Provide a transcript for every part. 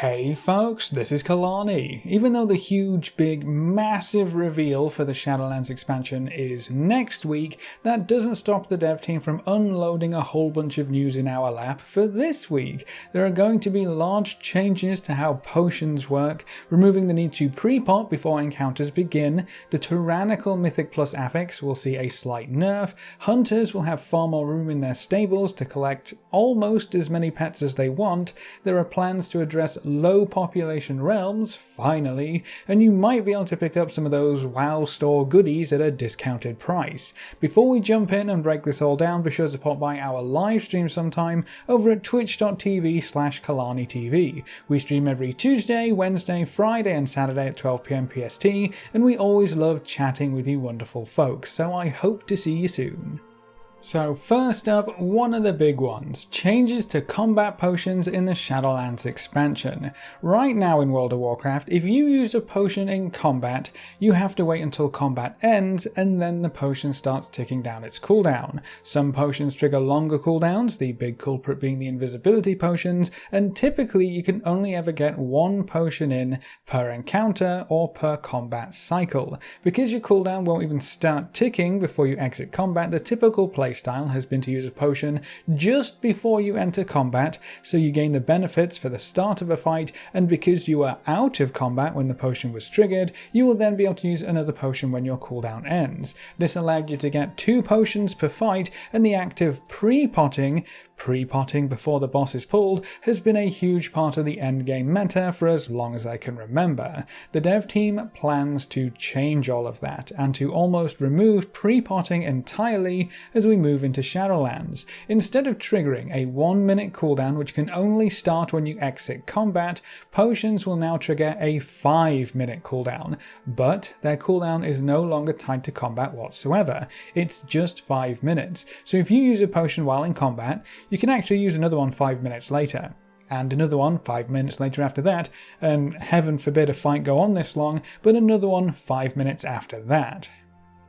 Hey folks, this is Kalani. Even though the huge, big, massive reveal for the Shadowlands expansion is next week, that doesn't stop the dev team from unloading a whole bunch of news in our lap for this week. There are going to be large changes to how potions work, removing the need to pre-pot before encounters begin, the tyrannical Mythic plus Affix will see a slight nerf, hunters will have far more room in their stables to collect almost as many pets as they want, there are plans to address low population realms, finally, and you might be able to pick up some of those WoW store goodies at a discounted price. Before we jump in and break this all down, be sure to pop by our live stream sometime over at twitch.tv/KalaniTV. We stream every Tuesday, Wednesday, Friday and Saturday at 12 PM PST, and we always love chatting with you wonderful folks, so I hope to see you soon. So first up, one of the big ones, changes to combat potions in the Shadowlands expansion. Right now in World of Warcraft, if you use a potion in combat, you have to wait until combat ends and then the potion starts ticking down its cooldown. Some potions trigger longer cooldowns, the big culprit being the invisibility potions, and typically you can only ever get one potion in per encounter or per combat cycle. Because your cooldown won't even start ticking before you exit combat, the typical playstyle has been to use a potion just before you enter combat, so you gain the benefits for the start of a fight, and because you are out of combat when the potion was triggered, you will then be able to use another potion when your cooldown ends. This allowed you to get 2 potions per fight, and the act of pre-potting before the boss is pulled has been a huge part of the endgame meta for as long as I can remember. The dev team plans to change all of that and to almost remove pre-potting entirely as we move into Shadowlands. Instead of triggering a 1-minute cooldown which can only start when you exit combat, potions will now trigger a 5-minute cooldown, but their cooldown is no longer tied to combat whatsoever. It's just 5 minutes, so if you use a potion while in combat, you can actually use another one 5 minutes later, and another one 5 minutes later after that, and heaven forbid a fight go on this long, but another one 5 minutes after that.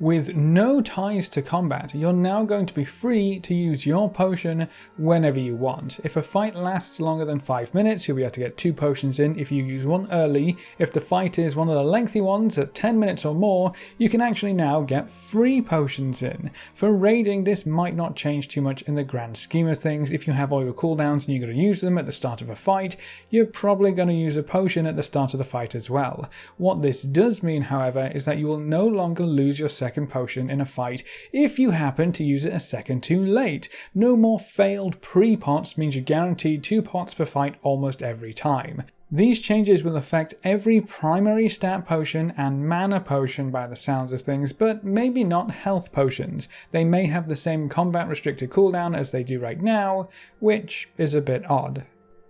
With no ties to combat, you're now going to be free to use your potion whenever you want. If a fight lasts longer than 5 minutes, you'll be able to get 2 potions in if you use one early. If the fight is one of the lengthy ones at 10 minutes or more, you can actually now get 3 potions in. For raiding, this might not change too much in the grand scheme of things. If you have all your cooldowns and you're going to use them at the start of a fight, you're probably going to use a potion at the start of the fight as well. What this does mean, however, is that you will no longer lose your second potion in a fight if you happen to use it a second too late. No more failed pre-pots means you're guaranteed 2 pots per fight almost every time. These changes will affect every primary stat potion and mana potion by the sounds of things, but maybe not health potions. They may have the same combat restricted cooldown as they do right now, which is a bit odd.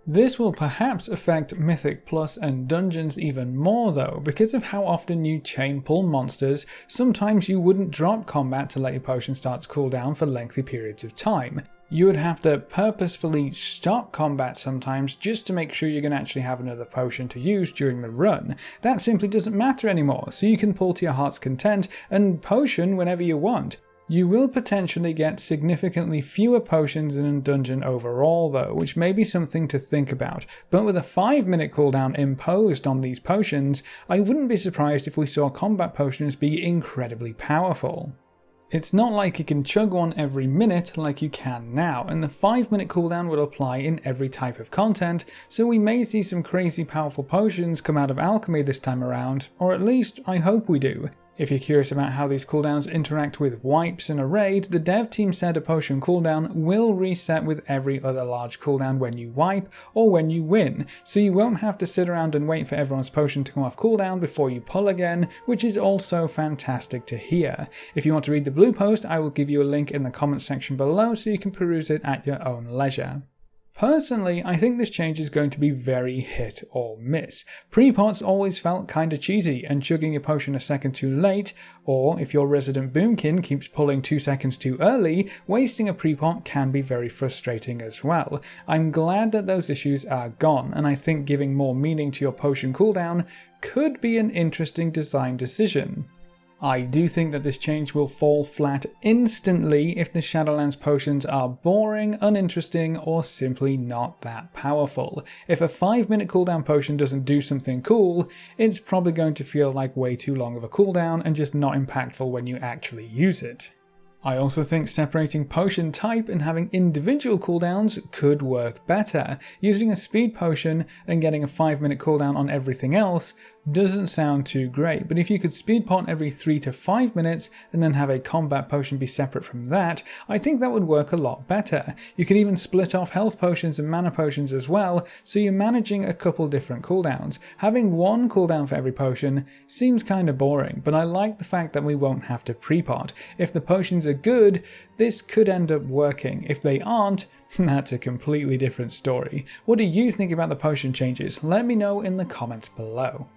This will perhaps affect Mythic Plus and Dungeons even more though, because of how often you chain pull monsters. Sometimes you wouldn't drop combat to let your potion start to cool down for lengthy periods of time. You would have to purposefully stop combat sometimes just to make sure you're going to actually have another potion to use during the run. That simply doesn't matter anymore, so you can pull to your heart's content and potion whenever you want. You will potentially get significantly fewer potions in a dungeon overall though, which may be something to think about, but with a 5-minute cooldown imposed on these potions, I wouldn't be surprised if we saw combat potions be incredibly powerful. It's not like you can chug one every minute like you can now, and the 5-minute cooldown will apply in every type of content, so we may see some crazy powerful potions come out of alchemy this time around, or at least I hope we do. If you're curious about how these cooldowns interact with wipes in a raid, the dev team said a potion cooldown will reset with every other large cooldown when you wipe or when you win, so you won't have to sit around and wait for everyone's potion to come off cooldown before you pull again, which is also fantastic to hear. If you want to read the blue post, I will give you a link in the comments section below so you can peruse it at your own leisure. Personally, I think this change is going to be very hit or miss. Pre-pots always felt kinda cheesy, and chugging your potion a second too late, or if your resident boomkin keeps pulling 2 seconds too early, wasting a pre-pot can be very frustrating as well. I'm glad that those issues are gone, and I think giving more meaning to your potion cooldown could be an interesting design decision. I do think that this change will fall flat instantly if the Shadowlands potions are boring, uninteresting, or simply not that powerful. If a 5-minute cooldown potion doesn't do something cool, it's probably going to feel like way too long of a cooldown and just not impactful when you actually use it. I also think separating potion type and having individual cooldowns could work better. Using a speed potion and getting a 5-minute cooldown on everything else doesn't sound too great, but if you could speed pot every 3 to 5 minutes and then have a combat potion be separate from that, I think that would work a lot better. You could even split off health potions and mana potions as well, so you're managing a couple different cooldowns. Having one cooldown for every potion seems kinda boring, but I like the fact that we won't have to pre-pot. If the potions are good, this could end up working. If they aren't, that's a completely different story. What do you think about the potion changes? Let me know in the comments below.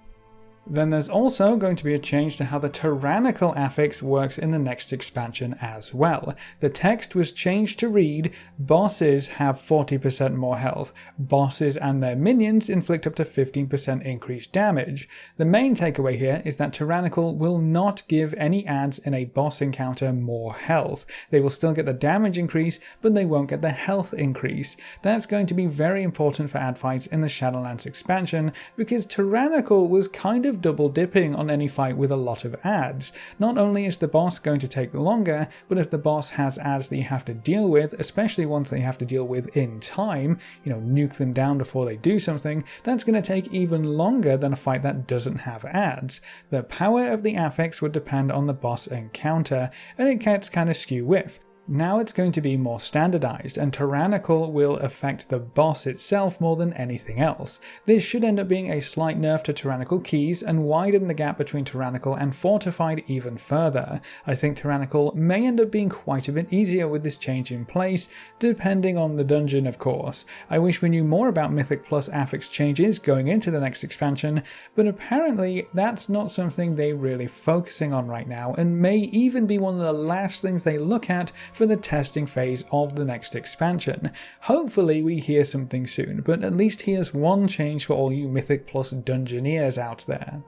Then there's also going to be a change to how the tyrannical affix works in the next expansion as well. The text was changed to read, bosses have 40% more health. Bosses and their minions inflict up to 15% increased damage. The main takeaway here is that tyrannical will not give any adds in a boss encounter more health. They will still get the damage increase, but they won't get the health increase. That's going to be very important for ad fights in the Shadowlands expansion, because tyrannical was kind of double dipping on any fight with a lot of adds. Not only is the boss going to take longer, but if the boss has adds that you have to deal with, especially ones that you have to deal with in time, nuke them down before they do something, that's going to take even longer than a fight that doesn't have adds. The power of the affix would depend on the boss encounter, and it gets kind of skew with. Now it's going to be more standardized, and tyrannical will affect the boss itself more than anything else. This should end up being a slight nerf to tyrannical keys and widen the gap between tyrannical and fortified even further. I think tyrannical may end up being quite a bit easier with this change in place, depending on the dungeon of course. I wish we knew more about Mythic plus affix changes going into the next expansion, but apparently that's not something they're really focusing on right now, and may even be one of the last things they look at for the testing phase of the next expansion. Hopefully we hear something soon, but at least here's one change for all you Mythic plus Dungeoneers out there.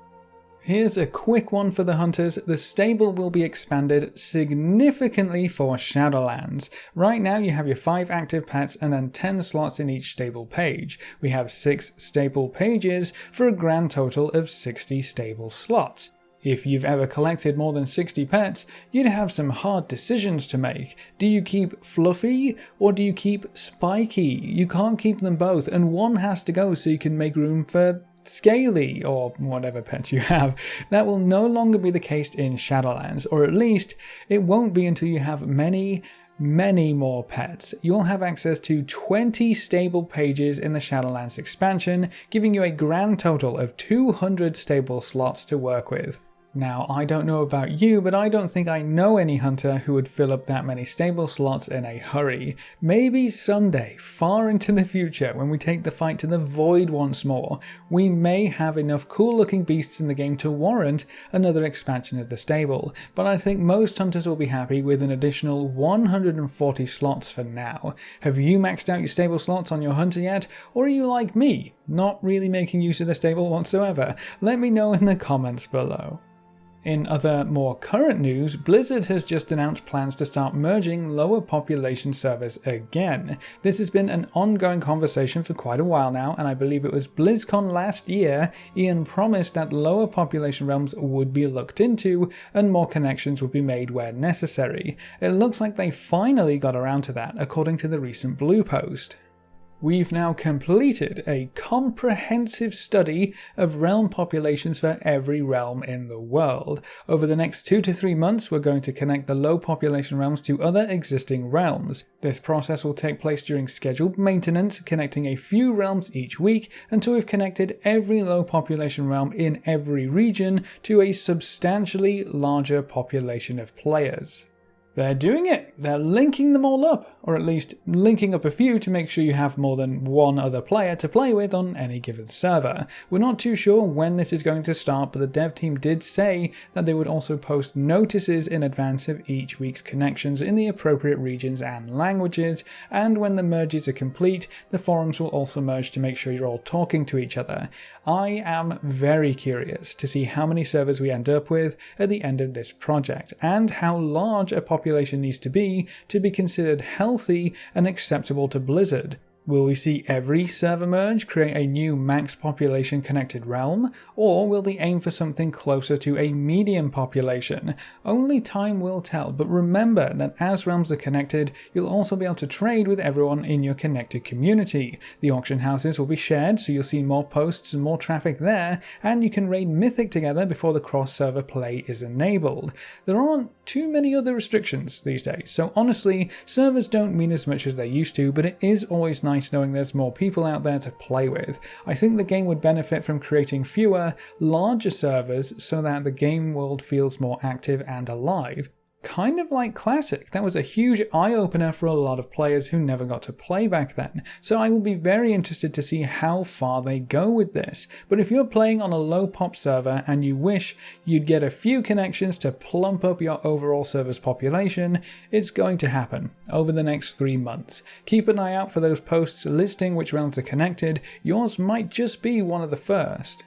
Here's a quick one for the hunters. The stable will be expanded significantly for Shadowlands. Right now you have your 5 active pets and then 10 slots in each stable page. We have 6 stable pages for a grand total of 60 stable slots. If you've ever collected more than 60 pets, you'd have some hard decisions to make. Do you keep Fluffy or do you keep Spiky? You can't keep them both, and one has to go so you can make room for Scaly, or whatever pet you have. That will no longer be the case in Shadowlands, or at least it won't be until you have many more pets. You'll have access to 20 stable pages in the Shadowlands expansion, giving you a grand total of 200 stable slots to work with. Now, I don't know about you, but I don't think I know any hunter who would fill up that many stable slots in a hurry. Maybe someday, far into the future, when we take the fight to the Void once more, we may have enough cool looking beasts in the game to warrant another expansion of the stable, but I think most hunters will be happy with an additional 140 slots for now. Have you maxed out your stable slots on your hunter yet, or are you like me, not really making use of the stable whatsoever? Let me know in the comments below. In other, more current news, Blizzard has just announced plans to start merging lower population servers again. This has been an ongoing conversation for quite a while now, and I believe it was BlizzCon last year, Ian promised that lower population realms would be looked into and more connections would be made where necessary. It looks like they finally got around to that, according to the recent Blue post. We've now completed a comprehensive study of realm populations for every realm in the world. Over the next 2 to 3 months, we're going to connect the low population realms to other existing realms. This process will take place during scheduled maintenance, connecting a few realms each week until we've connected every low population realm in every region to a substantially larger population of players. They're doing it. They're linking them all up, or at least linking up a few to make sure you have more than one other player to play with on any given server. We're not too sure when this is going to start, but the dev team did say that they would also post notices in advance of each week's connections in the appropriate regions and languages, and when the merges are complete, the forums will also merge to make sure you're all talking to each other. I am very curious to see how many servers we end up with at the end of this project, and how large a population needs to be considered healthy and acceptable to Blizzard. Will we see every server merge create a new max population connected realm, or will they aim for something closer to a medium population? Only time will tell, but remember that as realms are connected, you'll also be able to trade with everyone in your connected community. The auction houses will be shared, so you'll see more posts and more traffic there, and you can raid Mythic together before the cross-server play is enabled. There aren't too many other restrictions these days, so honestly, servers don't mean as much as they used to, but it is always nice knowing there's more people out there to play with. I think the game would benefit from creating fewer, larger servers so that the game world feels more active and alive. Kind of like Classic. That was a huge eye-opener for a lot of players who never got to play back then, so I will be very interested to see how far they go with this. But if you're playing on a low pop server and you wish you'd get a few connections to plump up your overall server's population, it's going to happen over the next 3 months. Keep an eye out for those posts listing which realms are connected. Yours might just be one of the first.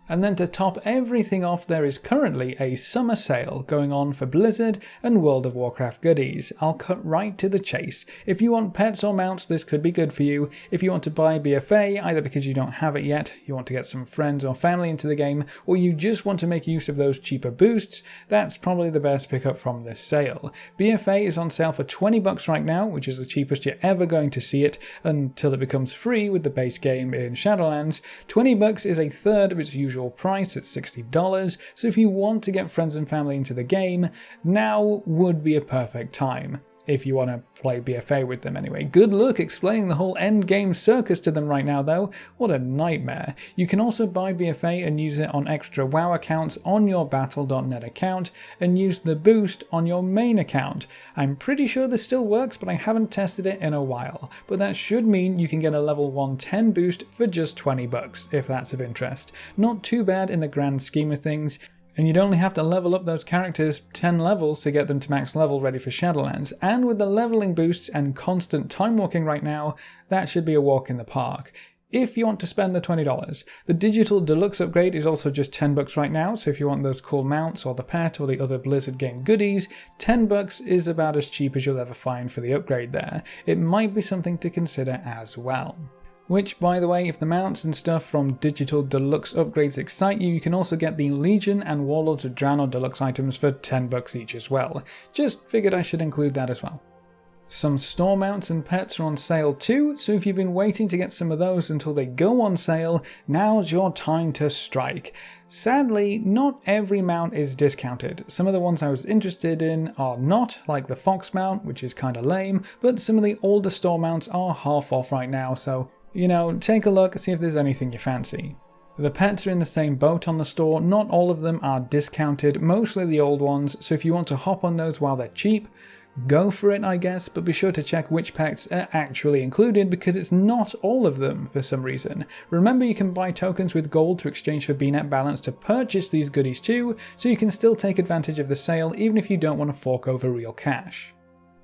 And then to top everything off, there is currently a summer sale going on for Blizzard and World of Warcraft goodies. I'll cut right to the chase. If you want pets or mounts, this could be good for you. If you want to buy BFA, either because you don't have it yet, you want to get some friends or family into the game, or you just want to make use of those cheaper boosts, that's probably the best pickup from this sale. BFA is on sale for $20 right now, which is the cheapest you're ever going to see it until it becomes free with the base game in Shadowlands. $20 is a third of its usual price at $60, so if you want to get friends and family into the game, now would be a perfect time. If you want to play BFA with them anyway. Good luck explaining the whole end game circus to them right now though. What a nightmare. You can also buy BFA and use it on extra WoW accounts on your battle.net account and use the boost on your main account. I'm pretty sure this still works, but I haven't tested it in a while. But that should mean you can get a level 110 boost for just $20 if that's of interest. Not too bad in the grand scheme of things. And you'd only have to level up those characters 10 levels to get them to max level ready for Shadowlands, and with the leveling boosts and constant time walking right now, that should be a walk in the park. If you want to spend the $20. The digital deluxe upgrade is also just $10 right now, so if you want those cool mounts or the pet or the other Blizzard game goodies, $10 is about as cheap as you'll ever find for the upgrade there. It might be something to consider as well. Which, by the way, if the mounts and stuff from digital deluxe upgrades excite you, you can also get the Legion and Warlords of Draenor deluxe items for $10 each as well. Just figured I should include that as well. Some store mounts and pets are on sale too, so if you've been waiting to get some of those until they go on sale, now's your time to strike. Sadly, not every mount is discounted. Some of the ones I was interested in are not, like the Fox mount, which is kinda lame, but some of the older store mounts are half off right now, so you know, take a look and see if there's anything you fancy. The pets are in the same boat on the store. Not all of them are discounted, mostly the old ones, so if you want to hop on those while they're cheap, go for it I guess, but be sure to check which pets are actually included because it's not all of them for some reason. Remember, you can buy tokens with gold to exchange for BNet balance to purchase these goodies too, so you can still take advantage of the sale even if you don't want to fork over real cash.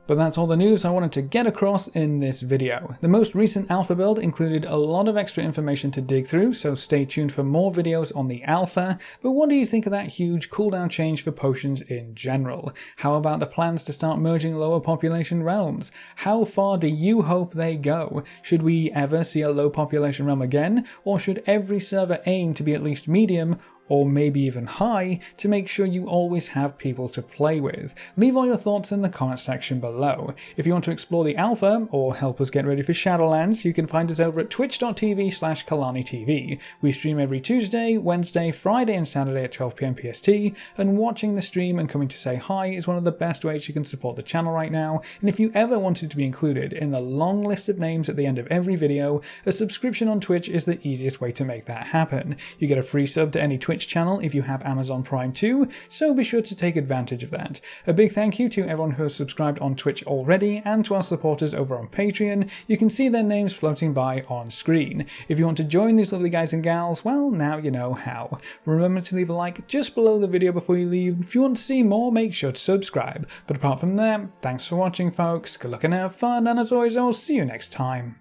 But that's all the news I wanted to get across in this video. The most recent alpha build included a lot of extra information to dig through, so stay tuned for more videos on the alpha. But what do you think of that huge cooldown change for potions in general? How about the plans to start merging lower population realms? How far do you hope they go? Should we ever see a low population realm again? Or should every server aim to be at least medium or maybe even high, to make sure you always have people to play with? Leave all your thoughts in the comment section below. If you want to explore the alpha, or help us get ready for Shadowlands, you can find us over at twitch.tv/KalaniTV. We stream every Tuesday, Wednesday, Friday and Saturday at 12 PM PST, and watching the stream and coming to say hi is one of the best ways you can support the channel right now, and if you ever wanted to be included in the long list of names at the end of every video, a subscription on Twitch is the easiest way to make that happen. You get a free sub to any Twitch Twitch channel if you have Amazon Prime too, so be sure to take advantage of that. A big thank you to everyone who has subscribed on Twitch already, and to our supporters over on Patreon. You can see their names floating by on screen. If you want to join these lovely guys and gals, well, now you know how. Remember to leave a like just below the video before you leave. If you want to see more, make sure to subscribe. But apart from that, thanks for watching folks, good luck and have fun, and as always, I'll see you next time.